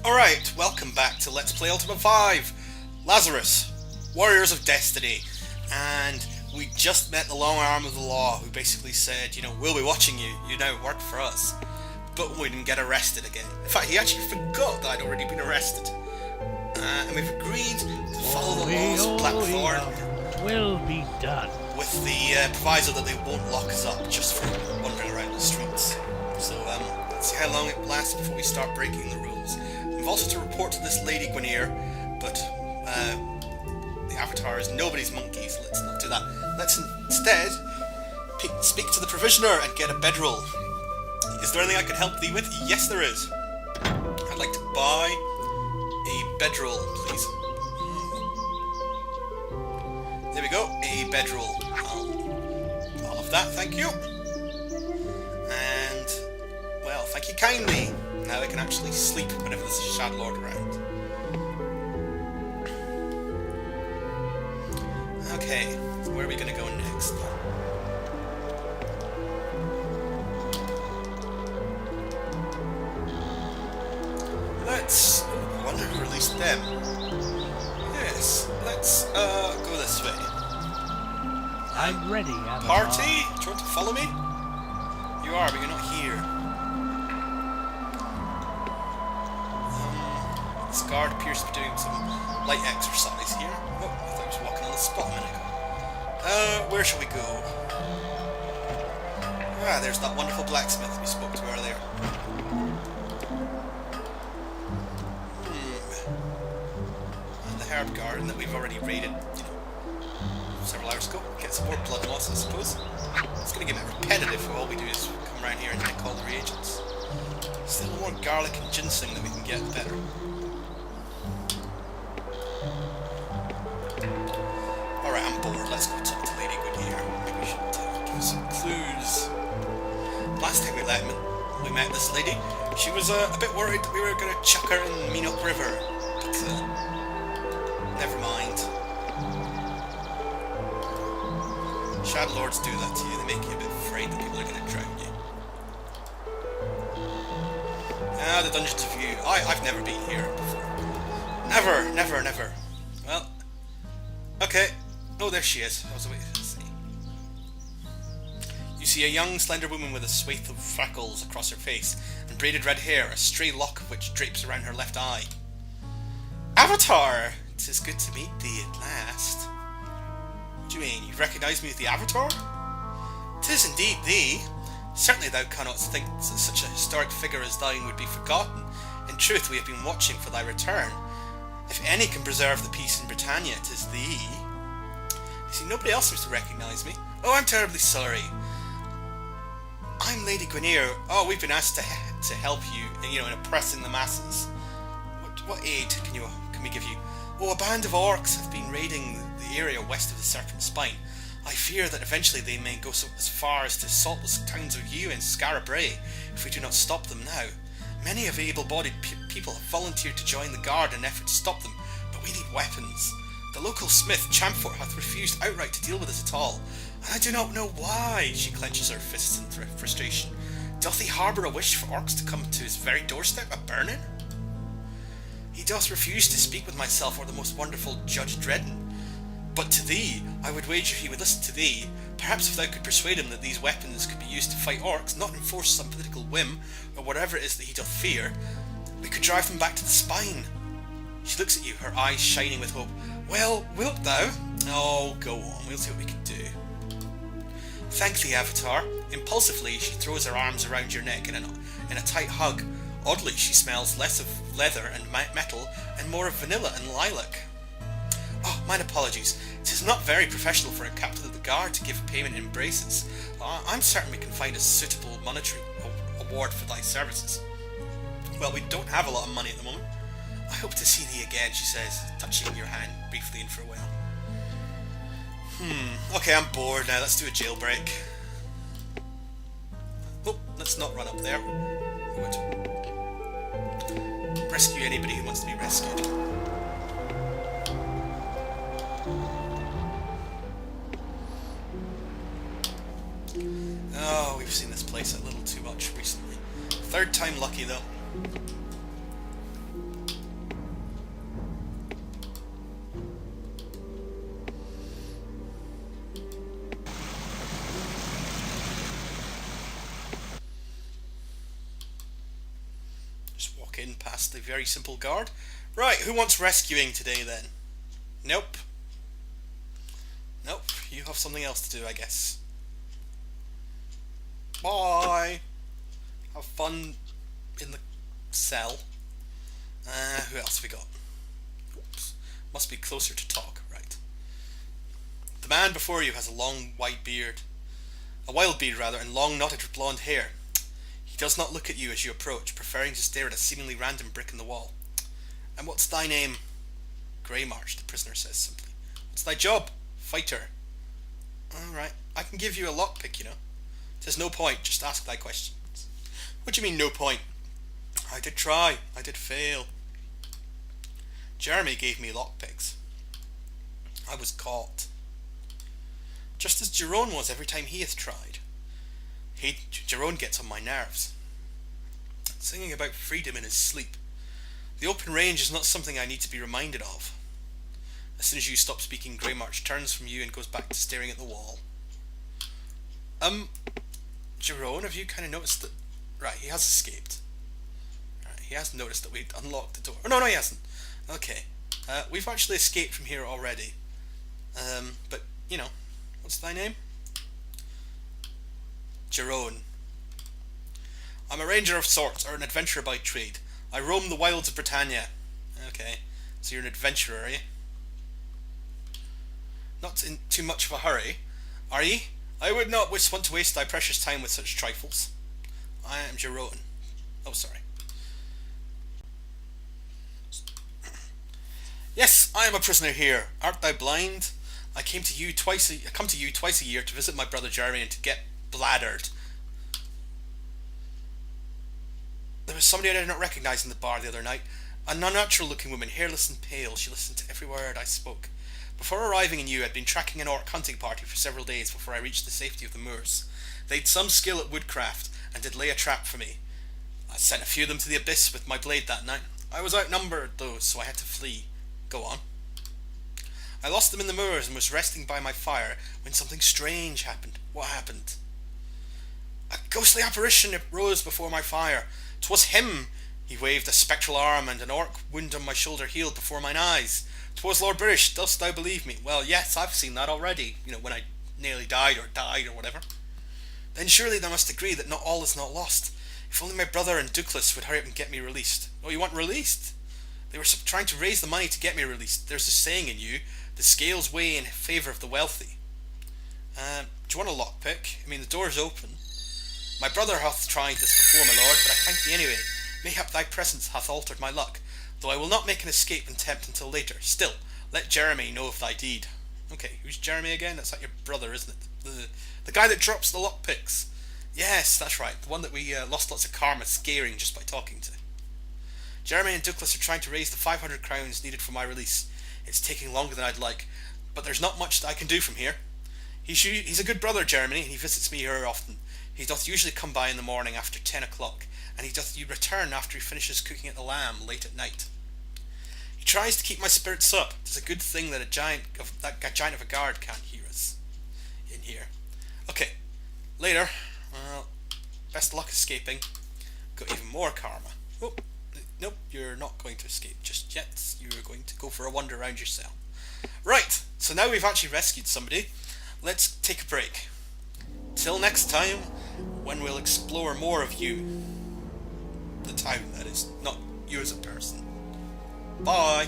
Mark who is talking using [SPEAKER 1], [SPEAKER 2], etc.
[SPEAKER 1] Alright, welcome back to Let's Play Ultima 5! Lazarus, Warriors of Destiny. And we just met the long arm of the law, who basically said, you know, we'll be watching you, you now work for us. But we didn't get arrested again. In fact, he actually forgot that I'd already been arrested. And we've agreed to follow the laws of Blackthorn.
[SPEAKER 2] Will be done.
[SPEAKER 1] With the proviso that they won't lock us up just for wandering around the streets. So, let's see how long it lasts before we start breaking the rules. We've also to report to this Lady Guinevere, but the Avatar is nobody's monkey, so let's not do that. Let's instead speak to the Provisioner and get a bedroll. Is there anything I can help thee with? Yes, there is. I'd like to buy a bedroll, please. There we go, a bedroll. I'll have that, thank you. And, well, thank you kindly. Now I can actually sleep whenever there's a Shadow Lord around. Okay, so where are we going to go next? Let's... I wonder who released them. Yes, let's go this way.
[SPEAKER 2] I'm ready, Avatar.
[SPEAKER 1] Party? Do you want to follow me? You are, but you're not here. This guard appears to be doing some light exercise here. Oh, I thought he was walking on the spot a minute ago. Where shall we go? Ah, there's that wonderful blacksmith we spoke to earlier. And the herb garden that we've already raided, you know, several hours ago. Get some more blood loss, I suppose. It's going to get a bit repetitive if all we do is come around here and take all the reagents. Still more garlic and ginseng that we can get, better. Alright, I'm bored. Let's go talk to Lady Guinevere. Maybe we should give her some clues. Last time we met this lady, she was a bit worried that we were going to chuck her in Meenock River. But, never mind. Shadow Lords do that to you. They make you a bit afraid that people are going to drown you. Ah, the Dungeons of View. I've never been here before. Never. Well, okay. Oh, there she is. I was waiting to see. You see a young, slender woman with a swathe of freckles across her face and braided red hair, a stray lock of which drapes around her left eye. Avatar! 'Tis good to meet thee at last. What do you mean? You recognise me as the Avatar? 'Tis indeed thee. Certainly thou cannot think that such a historic figure as thine would be forgotten. In truth, we have been watching for thy return. If any can preserve the peace in Britannia, 'tis thee. You see, nobody else seems to recognise me. Oh, I'm terribly sorry. I'm Lady Guinevere. Oh, we've been asked to help you, you know, in oppressing the masses. What aid can we give you? Oh, a band of orcs have been raiding the area west of the Serpent Spine. I fear that eventually they may go as far as to assault the towns of Yu and Scarabray if we do not stop them now. Many of able-bodied people have volunteered to join the guard in an effort to stop them, but we need weapons. The local smith, Champfort, hath refused outright to deal with us at all, and I do not know why. She clenches her fists in frustration. Doth he harbour a wish for orcs to come to his very doorstep, a burning? He doth refuse to speak with myself or the most wonderful Judge Dredden. But to thee, I would wager he would listen to thee. Perhaps if thou could persuade him that these weapons could be used to fight orcs, not enforce some political whim, or whatever it is that he doth fear, we could drive them back to the spine. She looks at you, her eyes shining with hope. Well, wilt thou? Oh, go on, we'll see what we can do. Thank thee, Avatar. Impulsively, she throws her arms around your neck in a tight hug. Oddly, she smells less of leather and metal and more of vanilla and lilac. Oh, mine apologies. It is not very professional for a captain of the guard to give payment in embraces. I'm certain we can find a suitable monetary award for thy services. Well, we don't have a lot of money at the moment. I hope to see thee again, she says, touching your hand briefly in farewell. Okay, I'm bored now. Let's do a jailbreak. Oh, let's not run up there. We want to rescue anybody who wants to be rescued. Oh, we've seen this place a little too much recently. Third time lucky though. walk in past the very simple guard. Right, who wants rescuing today then? Nope. Nope, you have something else to do, I guess. Bye! Have fun in the cell. Who else have we got? Oops. Must be closer to talk, right. The man before you has a long white beard. A wild beard, rather, and long knotted blonde hair. He does not look at you as you approach, preferring to stare at a seemingly random brick in the wall. And what's thy name? Greymarch, the prisoner says simply. What's thy job? Fighter. Alright, I can give you a lockpick, you know. There's no point, just ask thy questions. What do you mean, no point? I did try, I did fail. Jeremy gave me lockpicks. I was caught. Just as Jerome was every time he hath tried. Jerome gets on my nerves. Singing about freedom in his sleep. The open range is not something I need to be reminded of. As soon as you stop speaking, Greymarch turns from you and goes back to staring at the wall. Jerome, have you kind of noticed that... Right, he has escaped. Right, he has noticed that we'd unlocked the door. Oh, no, he hasn't. Okay. We've actually escaped from here already. But, you know, what's thy name? Jerome. I'm a ranger of sorts, or an adventurer by trade. I roam the wilds of Britannia. Okay, so you're an adventurer, are you? Not in too much of a hurry, are ye? I would not want to waste thy precious time with such trifles. I am Jerome. Oh, sorry. Yes, I am a prisoner here. Art thou blind? I come to you twice a year to visit my brother Jeremy and to get bladdered. There was somebody I did not recognise in the bar the other night. An unnatural-looking woman, hairless and pale. She listened to every word I spoke. Before arriving in you, I'd been tracking an orc hunting party for several days before I reached the safety of the moors. They'd some skill at woodcraft, and did lay a trap for me. I sent a few of them to the abyss with my blade that night. I was outnumbered, though, so I had to flee. Go on. I lost them in the moors and was resting by my fire when something strange happened. What happened? A ghostly apparition rose before my fire. 'Twas him! He waved a spectral arm, and an orc wound on my shoulder healed before mine eyes. 'Twas Lord British, dost thou believe me? Well, yes, I've seen that already, you know, when I nearly died or whatever. Then surely they must agree that not all is not lost. If only my brother and Douglas would hurry up and get me released. Oh, you want released? They were trying to raise the money to get me released. There's a saying in you, the scales weigh in favour of the wealthy. Do you want a lockpick? I mean, the door's open. My brother hath tried this before, my lord, but I thank thee anyway. Mayhap thy presence hath altered my luck, though I will not make an escape attempt until later. Still, let Jeremy know of thy deed. Okay, who's Jeremy again? That's like your brother, isn't it? The guy that drops the lockpicks. Yes, that's right. The one that we lost lots of karma scaring just by talking to. Jeremy and Douglas are trying to raise the 500 crowns needed for my release. It's taking longer than I'd like, but there's not much that I can do from here. He's a good brother, Jeremy, and he visits me here often. He doth usually come by in the morning after 10 o'clock, and he doth return after he finishes cooking at the lamb late at night. He tries to keep my spirits up. It's a good thing that a giant of a guard can't hear us in here. Okay, later. Well, best luck escaping. Got even more karma. Oh, nope, you're not going to escape just yet. You're going to go for a wander around your cell. Right, so now we've actually rescued somebody. Let's take a break. Till next time, when we'll explore more of you. The town, that is, not you as a person. Bye!